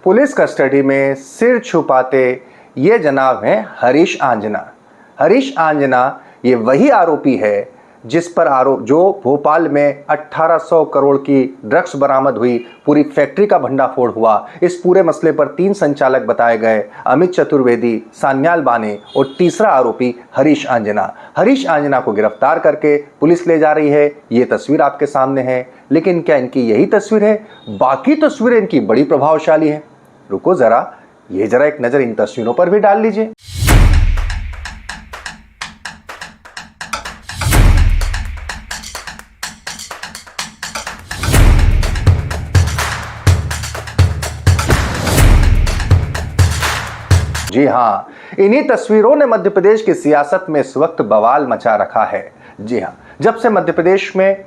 Police custody में सिर छुपाते ये जनाब हैं हरीश आंजना। हरीश आंजना ये वही आरोपी है जिस पर जो भोपाल में 1800 करोड़ की ड्रग्स बरामद हुई, पूरी फैक्ट्री का भंडाफोड़ हुआ। इस पूरे मसले पर 3 संचालक बताए गए, अमित चतुर्वेदी, सान्याल बाने और तीसरा आरोपी हरीश आंजना। हरीश आंजना को गिरफ्तार करके पुलिस ले जा रही है। ये तस्वीर आपके सामने है, लेकिन क्या इनकी यही तस्वीर है? बाकी तस्वीरें इनकी बड़ी प्रभावशाली है। रुको जरा एक नजर इन तस्वीरों पर भी डाल लीजिए। जी हां, इन्हीं तस्वीरों ने मध्य प्रदेश की सियासत में इस वक्त बवाल मचा रखा है। जी हां, जब से मध्य प्रदेश में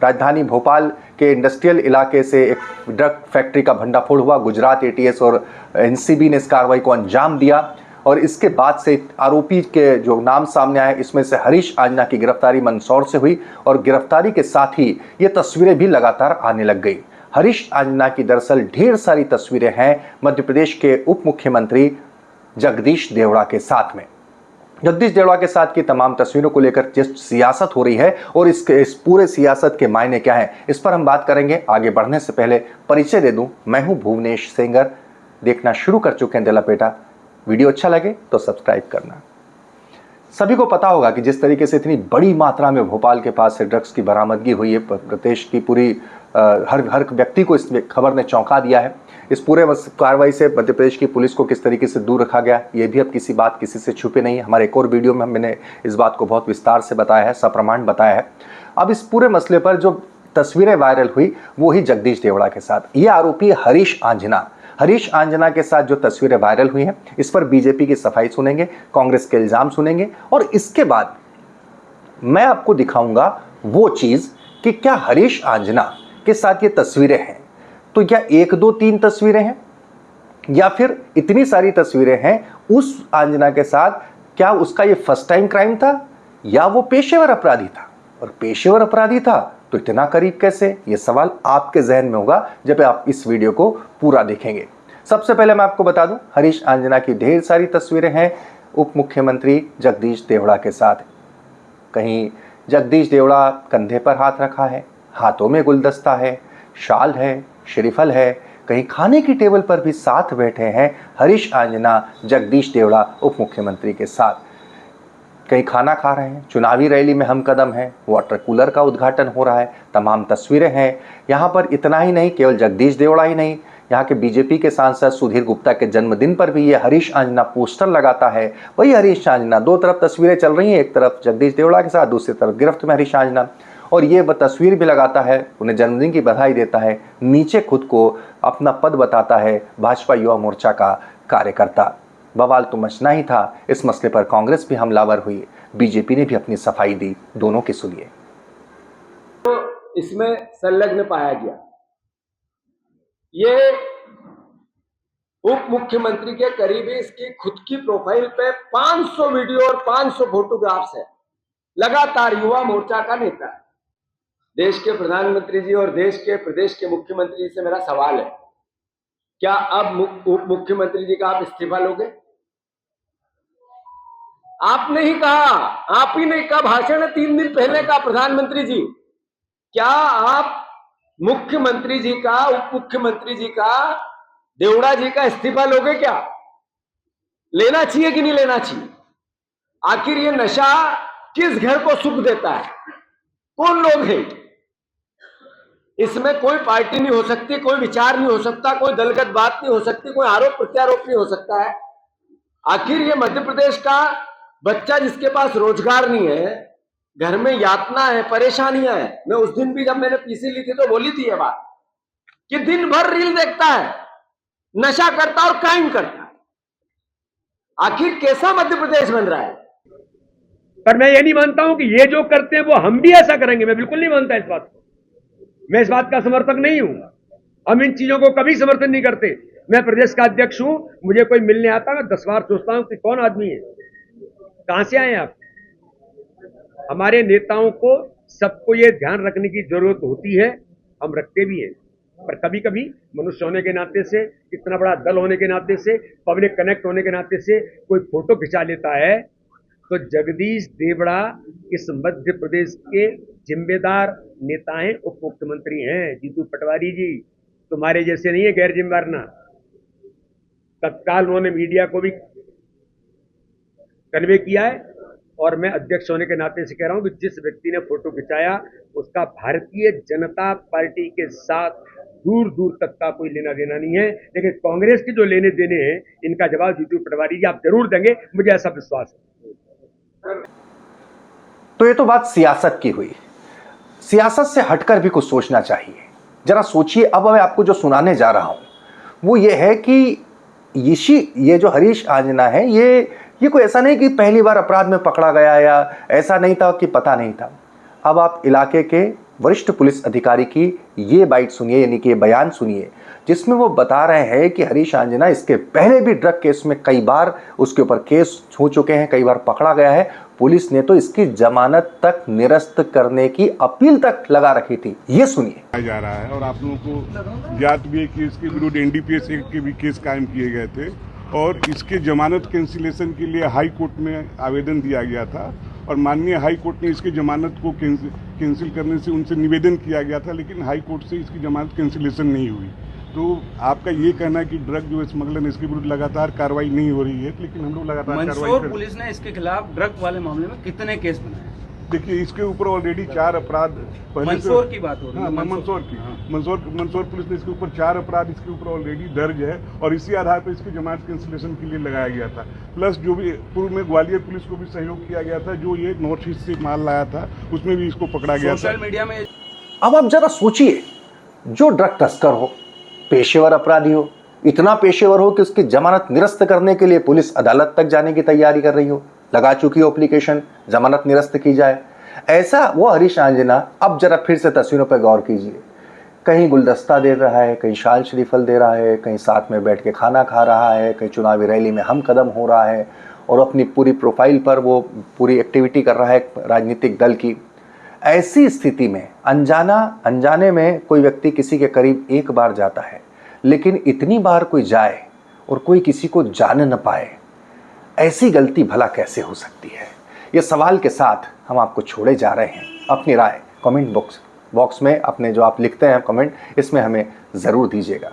राजधानी भोपाल के इंडस्ट्रियल इलाके से एक ड्रग फैक्ट्री का भंडाफोड़ हुआ, गुजरात एटीएस और एनसीबी ने इस कार्रवाई को अंजाम दिया और इसके बाद से आरोपी के जो नाम सामने आए, इसमें से हरीश आंजना की गिरफ्तारी मंदसौर से हुई और गिरफ्तारी के साथ ही ये तस्वीरें भी लगातार आने लग गई। हरीश आंजना की दरअसल ढेर सारी तस्वीरें हैं मध्य प्रदेश के उप मुख्यमंत्री जगदीश देवड़ा के साथ में। जगदीश देवड़ा के साथ की तमाम तस्वीरों को लेकर जिस सियासत हो रही है और इस पूरे सियासत के मायने क्या हैं, इस पर हम बात करेंगे। आगे बढ़ने से पहले परिचय दे दूं, मैं हूं भुवनेश सेंगर। देखना शुरू कर चुके हैं देलापेटा। वीडियो अच्छा लगे तो सब्सक्राइब करना। सभी को पता होगा कि जिस तरीके से इतनी बड़ी मात्रा में भोपाल के पास से ड्रग्स की बरामदगी हुई है, प्रदेश की पूरी हर व्यक्ति को इस खबर ने चौंका दिया है। इस पूरे कार्रवाई से मध्य प्रदेश की पुलिस को किस तरीके से दूर रखा गया, ये भी अब किसी से छुपे नहीं है। हमारे एक और वीडियो में मैंने इस बात को बहुत विस्तार से बताया है, सप्रमाण बताया है। अब इस पूरे मसले पर जो तस्वीरें वायरल हुई वो ही जगदीश देवड़ा के साथ। ये आरोपी हरीश आंजना के साथ जो तस्वीरें वायरल हुई हैं, इस पर बीजेपी की सफाई सुनेंगे, कांग्रेस के इल्जाम सुनेंगे और इसके बाद मैं आपको दिखाऊंगा वो चीज कि क्या हरीश आंजना के साथ ये तस्वीरें हैं तो क्या 1, 2, 3 तस्वीरें हैं या फिर इतनी सारी तस्वीरें हैं उस आंजना के साथ? क्या उसका ये फर्स्ट टाइम क्राइम था या वो पेशेवर अपराधी था? और पेशेवर अपराधी था तो इतना करीब कैसे? ये सवाल आपके जहन में होगा जब आप इस वीडियो को पूरा देखेंगे। सबसे पहले मैं आपको बता दूं, हरीश आंजना की ढेर सारी तस्वीरें हैं उप मुख्यमंत्री जगदीश देवड़ा के साथ। कहीं जगदीश देवड़ा कंधे पर हाथ रखा है, हाथों में गुलदस्ता है, शाल है, श्रीफल है, कहीं खाने की टेबल पर भी साथ बैठे हैं हरीश आंजना जगदीश देवड़ा उप मुख्यमंत्री के साथ। कहीं खाना खा रहे हैं, चुनावी रैली में हम कदम हैं, वाटर कूलर का उद्घाटन हो रहा है, तमाम तस्वीरें हैं। यहाँ पर इतना ही नहीं, केवल जगदीश देवड़ा ही नहीं, यहाँ के बीजेपी के सांसद सुधीर गुप्ता के जन्मदिन पर भी ये हरीश आंजना पोस्टर लगाता है। वही हरीश आंजना, दो तरफ तस्वीरें चल रही हैं, एक तरफ जगदीश देवड़ा के साथ, दूसरी तरफ गिरफ्त में हरीश आंजना, और ये तस्वीर भी लगाता है, उन्हें जन्मदिन की बधाई देता है, नीचे खुद को अपना पद बताता है भाजपा युवा मोर्चा का कार्यकर्ता। बवाल तो मचना ही था। इस मसले पर कांग्रेस भी हमलावर हुई, बीजेपी ने भी अपनी सफाई दी। दोनों की सुनिए। तो इसमें संलग्न पाया गया। ये उप मुख्यमंत्री के करीबी इसकी खुद की प्रोफाइल पे 500 वीडियो और 500 फोटोग्राफ्स है। लगातार युवा मोर्चा का नेता है। देश के प्रधानमंत्री जी और देश के प्रदेश के मुख्यमंत्री से मेरा सवाल है, क्या अब उप मुख्यमंत्री जी का आप इस्तीफा लोगे? आपने ही कहा, आप ही ने कहा, भाषण 3 दिन पहले का, प्रधानमंत्री जी क्या आप मुख्यमंत्री जी का, उप मुख्यमंत्री जी का, देवड़ा जी का इस्तीफा लोगे? क्या लेना चाहिए कि नहीं लेना चाहिए? आखिर ये नशा किस घर को सुख देता है? कौन लोग हैं? इसमें कोई पार्टी नहीं हो सकती, कोई विचार नहीं हो सकता, कोई दलगत बात नहीं हो सकती, कोई आरोप प्रत्यारोप नहीं हो सकता है। आखिर ये मध्य प्रदेश का बच्चा जिसके पास रोजगार नहीं है, घर में यातना है, परेशानियां हैं। मैं उस दिन भी जब मैंने पीसी ली थी तो बोली थी ये बात कि दिन भर रील देखता है, नशा करता और क्राइम करता है। आखिर कैसा मध्य प्रदेश बन रहा है? पर मैं ये नहीं मानता हूं कि ये जो करते हैं वो हम भी ऐसा करेंगे। मैं बिल्कुल नहीं मानता इस बात को। मैं इस बात का समर्थक नहीं हूं। हम इन चीजों को कभी समर्थन नहीं करते। मैं प्रदेश का अध्यक्ष हूं, मुझे कोई मिलने आता, मैं 10 बार सोचता हूं कि कौन आदमी है, कहां से आए आप। हमारे नेताओं को सबको ये ध्यान रखने की जरूरत होती है, हम रखते भी हैं। पर कभी कभी मनुष्य होने के नाते से, इतना बड़ा दल होने के नाते से, पब्लिक कनेक्ट होने के नाते से कोई फोटो खिंचा लेता है, तो जगदीश देवड़ा इस मध्य प्रदेश के जिम्मेदार नेता हैं, उप मुख्यमंत्री हैं। जीतू पटवारी जी तुम्हारे जैसे नहीं है गैर जिम्मेदार ना। तत्काल उन्होंने मीडिया को भी कन्वे किया है, और मैं अध्यक्ष होने के नाते से कह रहा हूं कि जिस व्यक्ति ने फोटो खिंचाया उसका भारतीय जनता पार्टी के साथ दूर दूर तक का कोई लेना देना नहीं है। लेकिन कांग्रेस के जो लेने देने हैं, इनका जवाब जीतू पटवारी जी आप जरूर देंगे, मुझे ऐसा विश्वास है। तो ये तो बात सियासत की हुई। सियासत से हटकर भी कुछ सोचना चाहिए। जरा सोचिए, अब मैं आपको जो सुनाने जा रहा हूं वो ये है कि ये जो हरीश आंजना है, ये कोई ऐसा नहीं कि पहली बार अपराध में पकड़ा गया, या ऐसा नहीं था कि पता नहीं था। अब आप इलाके के वरिष्ठ पुलिस अधिकारी की ये बाइट सुनिए, यानी कि ये बयान सुनिए, जिसमें वो बता रहे हैं कि हरीश आंजना इसके पहले भी ड्रग केस में कई बार उसके ऊपर केस हो चुके हैं, कई बार पकड़ा गया है। पुलिस ने तो इसकी जमानत तक निरस्त करने की अपील तक लगा रखी थी। ये सुनिए। जा रहा है, और आप लोगों को ज्ञात भी है कि इसके विरुद्ध एनडीपीएस एक्ट के भी केस कायम किए गए थे, और इसके जमानत कैंसिलेशन के लिए हाई कोर्ट में आवेदन दिया गया था, और माननीय हाई कोर्ट ने इसकी जमानत को कैंसिल करने से उनसे निवेदन किया गया था, लेकिन हाई कोर्ट से इसकी जमानत कैंसिलेशन नहीं हुई। तो आपका ये कहना है कि ड्रग जो स्मगलर इसके विरुद्ध लगातार कार्रवाई नहीं हो रही है, लेकिन हम लोग लगातार मंदसौर पुलिस ने इसके खिलाफ ड्रग वाले मामले में कितने केस बनाए? देखिए, इसके ऊपर ऑलरेडी 4 अपराध पहले मंदसौर की बात हो रही है। मंदसौर की मंदसौर पुलिस ने इसके ऊपर 4 अपराध इसके ऊपर ऑलरेडी दर्ज है, और इसी आधार पर इसकी जमानत कैंसिलेशन के लिए लगाया गया था। प्लस जो भी पूर्व में ग्वालियर पुलिस को भी सहयोग किया गया था, जो ये नॉर्थ ईस्ट से माल लाया था, उसमें भी इसको पकड़ा गया था। सोशल मीडिया में अब आप जरा सोचिए, जो ड्रग तस्कर हो, पेशेवर अपराधी हो, इतना पेशेवर हो कि उसकी जमानत निरस्त करने के लिए पुलिस अदालत तक जाने की तैयारी कर रही हो, लगा चुकी हो एप्लीकेशन, जमानत निरस्त की जाए, ऐसा वो हरीश आंजना। अब जरा फिर से तस्वीरों पर गौर कीजिए, कहीं गुलदस्ता दे रहा है, कहीं शाल श्रीफल दे रहा है, कहीं साथ में बैठ के खाना खा रहा है, कहीं चुनावी रैली में हम कदम हो रहा है, और अपनी पूरी प्रोफाइल पर वो पूरी एक्टिविटी कर रहा है राजनीतिक दल की। ऐसी स्थिति में अनजाने में कोई व्यक्ति किसी के करीब एक बार जाता है, लेकिन इतनी बार कोई जाए और कोई किसी को जान न पाए, ऐसी गलती भला कैसे हो सकती है? ये सवाल के साथ हम आपको छोड़े जा रहे हैं। अपनी राय कमेंट बॉक्स में अपने जो आप लिखते हैं कमेंट, इसमें हमें ज़रूर दीजिएगा।